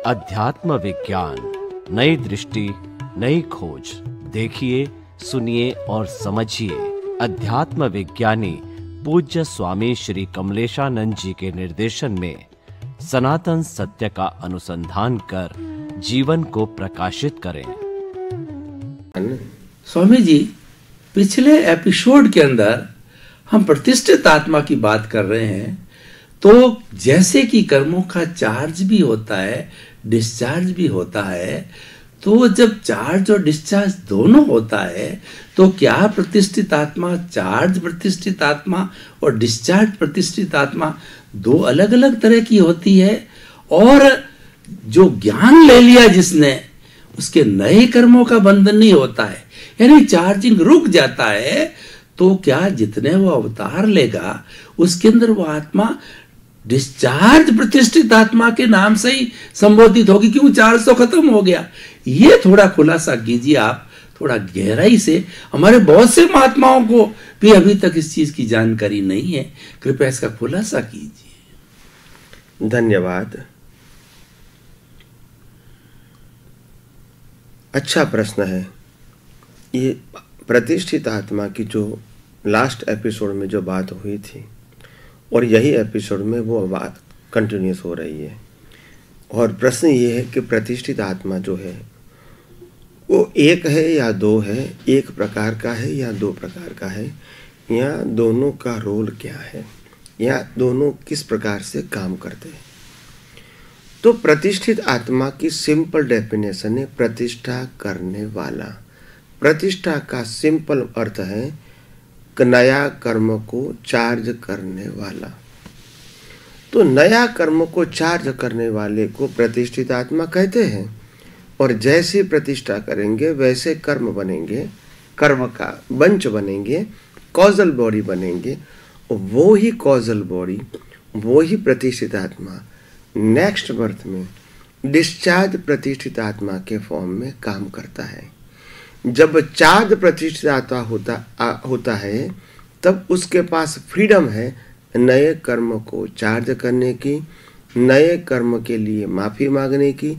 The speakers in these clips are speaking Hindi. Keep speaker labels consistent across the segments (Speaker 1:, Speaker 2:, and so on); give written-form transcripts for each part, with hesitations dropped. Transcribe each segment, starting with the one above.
Speaker 1: अध्यात्म विज्ञान, नई दृष्टि, नई खोज। देखिए, सुनिए और समझिए। अध्यात्म विज्ञानी पूज्य स्वामी श्री कमलेशानंद जी के निर्देशन में सनातन सत्य का अनुसंधान कर जीवन को प्रकाशित करें।
Speaker 2: स्वामी जी, पिछले एपिसोड के अंदर हम प्रतिष्ठित आत्मा की बात कर रहे हैं। तो जैसे कि कर्मों का चार्ज भी होता है, डिस्चार्ज भी होता है, तो जब चार्ज और डिस्चार्ज दोनों होता है तो क्या प्रतिष्ठित आत्मा, चार्ज प्रतिष्ठित आत्मा और डिस्चार्ज प्रतिष्ठित आत्मा दो अलग अलग तरह की होती है? और जो ज्ञान ले लिया जिसने, उसके नए कर्मों का बंधन नहीं होता है, यानी चार्जिंग रुक जाता है, तो क्या जितने वो अवतार लेगा उसके अंदर वो आत्मा डिस्चार्ज प्रतिष्ठित आत्मा के नाम से ही संबोधित होगी, क्यों? चार्ज तो खत्म हो गया। ये थोड़ा खुलासा कीजिए आप, थोड़ा गहराई से। हमारे बहुत से महात्माओं को भी अभी तक इस चीज की जानकारी नहीं है, कृपया इसका खुलासा कीजिए।
Speaker 3: धन्यवाद। अच्छा प्रश्न है। ये प्रतिष्ठित आत्मा की जो लास्ट एपिसोड में जो बात हुई थी, और यही एपिसोड में वो बात कंटिन्यूस हो रही है। और प्रश्न ये है कि प्रतिष्ठित आत्मा जो है वो एक है या दो है, एक प्रकार का है या दो प्रकार का है, या दोनों का रोल क्या है, या दोनों किस प्रकार से काम करते हैं। तो प्रतिष्ठित आत्मा की सिंपल डेफिनेशन है प्रतिष्ठा करने वाला। प्रतिष्ठा का सिंपल अर्थ है नया कर्म को चार्ज करने वाला। तो नया कर्म को चार्ज करने वाले को प्रतिष्ठित आत्मा कहते हैं। और जैसे प्रतिष्ठा करेंगे वैसे कर्म बनेंगे, कर्म का बंच बनेंगे, कॉजल बॉडी बनेंगे। वो ही कॉजल बॉडी, वो ही प्रतिष्ठित आत्मा नेक्स्ट बर्थ में डिस्चार्ज प्रतिष्ठित आत्मा के फॉर्म में काम करता है। जब चार्ज प्रतिष्ठित आत्मा होता है तब उसके पास फ्रीडम है नए कर्म को चार्ज करने की, नए कर्म के लिए माफ़ी मांगने की,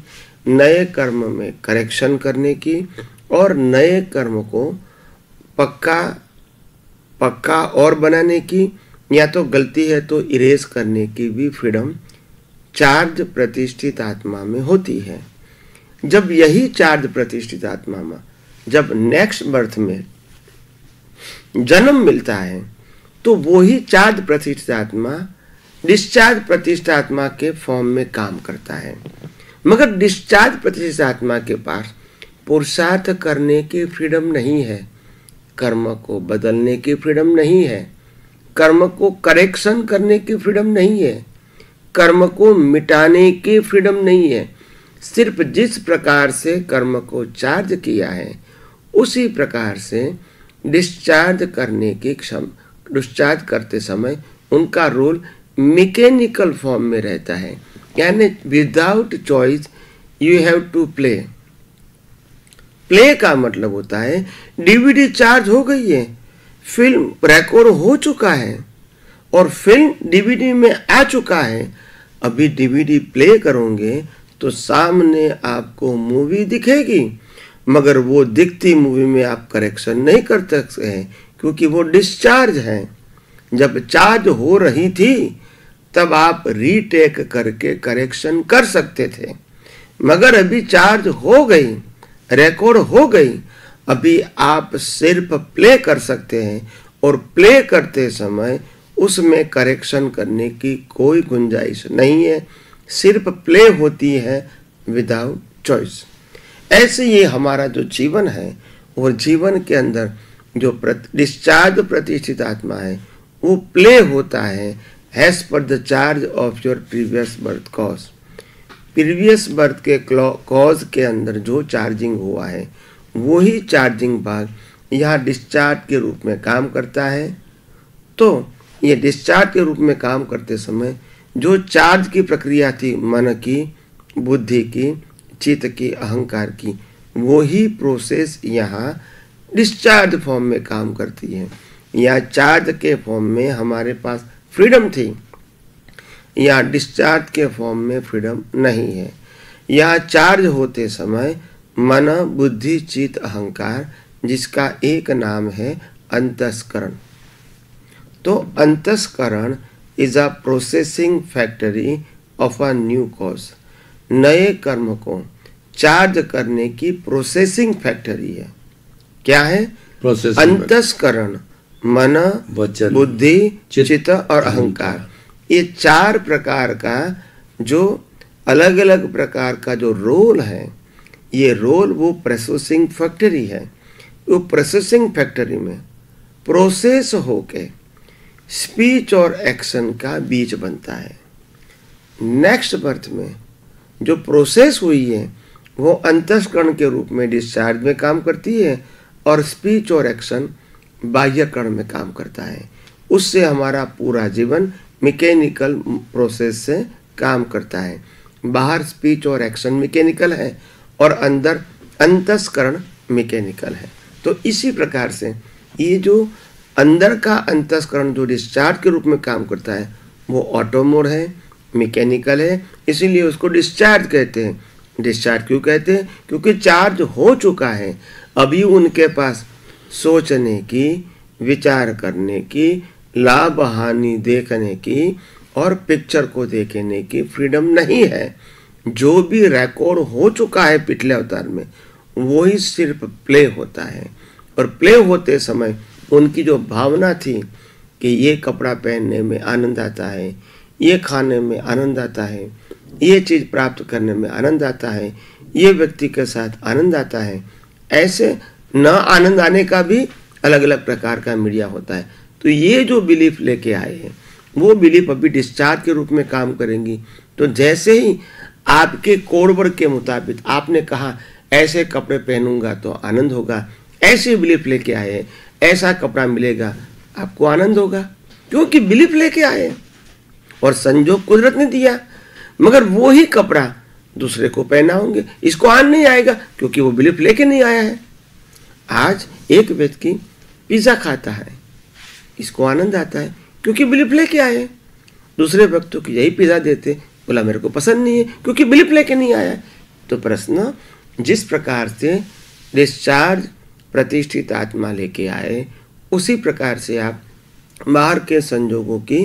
Speaker 3: नए कर्म में करेक्शन करने की, और नए कर्म को पक्का और बनाने की, या तो गलती है तो इरेज करने की भी फ्रीडम चार्ज प्रतिष्ठित आत्मा में होती है। जब यही चार्ज प्रतिष्ठित आत्मा में जब नेक्स्ट बर्थ में जन्म मिलता है तो वो ही चार्ज प्रतिष्ठित आत्मा डिस्चार्ज प्रतिष्ठित आत्मा के फॉर्म में काम करता है। मगर डिस्चार्ज प्रतिष्ठित आत्मा के पास पुरुषार्थ करने की फ्रीडम नहीं है, कर्म को बदलने की फ्रीडम नहीं है, कर्म को करेक्शन करने की फ्रीडम नहीं है, कर्म को मिटाने की फ्रीडम नहीं है। सिर्फ जिस प्रकार से कर्म को चार्ज किया है उसी प्रकार से डिस्चार्ज करते समय उनका रोल मैकेनिकल फॉर्म में रहता है, यानी without choice you have to play. Play का मतलब होता है डीवीडी चार्ज हो गई है, फिल्म रिकॉर्ड हो चुका है और फिल्म डीवीडी में आ चुका है। अभी डीवीडी प्ले करोगे तो सामने आपको मूवी दिखेगी, मगर वो दिखती मूवी में आप करेक्शन नहीं कर सकते हैं, क्योंकि वो डिस्चार्ज है। जब चार्ज हो रही थी तब आप रीटेक करके करेक्शन कर सकते थे, मगर अभी चार्ज हो गई, रिकॉर्ड हो गई, अभी आप सिर्फ प्ले कर सकते हैं। और प्ले करते समय उसमें करेक्शन करने की कोई गुंजाइश नहीं है, सिर्फ प्ले होती है विदाउट चॉइस। ऐसे ये हमारा जो जीवन है, और जीवन के अंदर जो डिस्चार्ज प्रतिष्ठित आत्मा है वो प्ले होता है as per the charge of your previous birth cause. Previous birth के कॉज के अंदर जो चार्जिंग हुआ है वही चार्जिंग भाग यहाँ डिस्चार्ज के रूप में काम करता है। तो ये डिस्चार्ज के रूप में काम करते समय जो चार्ज की प्रक्रिया थी मन की, बुद्धि की, चित्त की, अहंकार की, वो ही प्रोसेस यहाँ डिस्चार्ज फॉर्म में काम करती है। या चार्ज के फॉर्म में हमारे पास फ्रीडम थी, या डिस्चार्ज के फॉर्म में फ्रीडम नहीं है। यहाँ चार्ज होते समय मन, बुद्धि, चित्त, अहंकार, जिसका एक नाम है अंतस्करण। तो antahkaran is a processing factory of a new cause. नए कर्म को चार्ज करने की प्रोसेसिंग फैक्ट्री है। क्या है? अंतस्करण, मन, बुद्धि, चित्त और अहंकार। ये चार प्रकार का जो अलग अलग प्रकार का जो रोल है, ये रोल वो प्रोसेसिंग फैक्ट्री है। वो प्रोसेसिंग फैक्ट्री में प्रोसेस होके स्पीच और एक्शन का बीज बनता है। नेक्स्ट बर्थ में जो प्रोसेस हुई है वो अंतस्करण के रूप में डिस्चार्ज में काम करती है और स्पीच और एक्शन बाह्यकरण में काम करता है। उससे हमारा पूरा जीवन मैकेनिकल प्रोसेस से काम करता है। बाहर स्पीच और एक्शन मैकेनिकल है और अंदर अंतस्करण मैकेनिकल है। तो इसी प्रकार से ये जो अंदर का अंतस्करण जो डिस्चार्ज के रूप में काम करता है वो ऑटो मोड है, मैकेनिकल है, इसीलिए उसको डिस्चार्ज कहते हैं। डिस्चार्ज क्यों कहते हैं? क्योंकि चार्ज हो चुका है। अभी उनके पास सोचने की, विचार करने की, लाभ हानि देखने की और पिक्चर को देखने की फ्रीडम नहीं है। जो भी रिकॉर्ड हो चुका है पिछले अवतार में वही सिर्फ प्ले होता है। और प्ले होते समय उनकी जो भावना थी कि ये कपड़ा पहनने में आनंद आता है, ये खाने में आनंद आता है, ये चीज़ प्राप्त करने में आनंद आता है, ये व्यक्ति के साथ आनंद आता है, ऐसे न आनंद आने का भी अलग अलग प्रकार का मीडिया होता है। तो ये जो बिलीफ लेके आए हैं वो बिलीफ अभी डिस्चार्ज के रूप में काम करेंगी। तो जैसे ही आपके कोडवर्ड के मुताबिक आपने कहा ऐसे कपड़े पहनूंगा तो आनंद होगा, ऐसे बिलीफ लेके आए हैं, ऐसा कपड़ा मिलेगा आपको आनंद होगा, क्योंकि बिलीफ लेके आए और संजोग कुदरत ने दिया। मगर वो ही कपड़ा दूसरे को पहना होंगे, इसको आनंद नहीं आएगा क्योंकि वो बिलीफ लेके नहीं आया है। आज एक व्यक्ति पिज़्ज़ा खाता है, इसको आनंद आता है क्योंकि बिलीफ लेके आए। दूसरे व्यक्ति को यही पिज़्ज़ा देते, बोला मेरे को पसंद नहीं है क्योंकि बिलीफ लेके नहीं आया। तो प्रश्न, जिस प्रकार से डिस्चार्ज प्रतिष्ठित आत्मा लेके आए उसी प्रकार से आप बाहर के संजोगों की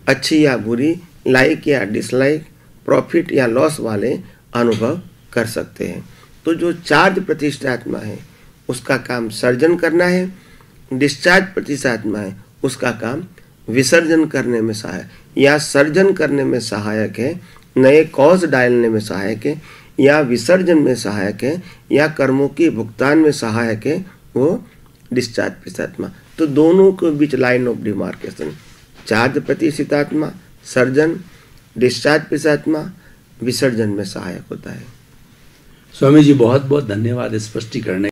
Speaker 3: अच्छी या बुरी, लाइक या डिसलाइक, प्रॉफिट या लॉस वाले अनुभव कर सकते हैं। तो जो चार्ज प्रतिष्ठित आत्मा है उसका काम सर्जन करना है, डिस्चार्ज प्रतिष्ठित आत्मा है उसका काम विसर्जन करने में सहायक या सर्जन करने में सहायक है, नए कॉज डालने में सहायक है या विसर्जन में सहायक है या कर्मों की भुगतान में सहायक है वो डिस्चार्ज प्रतिष्ठित आत्मा। तो दोनों के बीच लाइन ऑफ डिमार्केशन, चार्ज प्रतिष्ठित आत्मा सर्जन, डिस्चार्ज प्रतिष्ठित आत्मा विसर्जन में सहायक होता है।
Speaker 2: स्वामी जी बहुत बहुत धन्यवाद स्पष्टीकरण।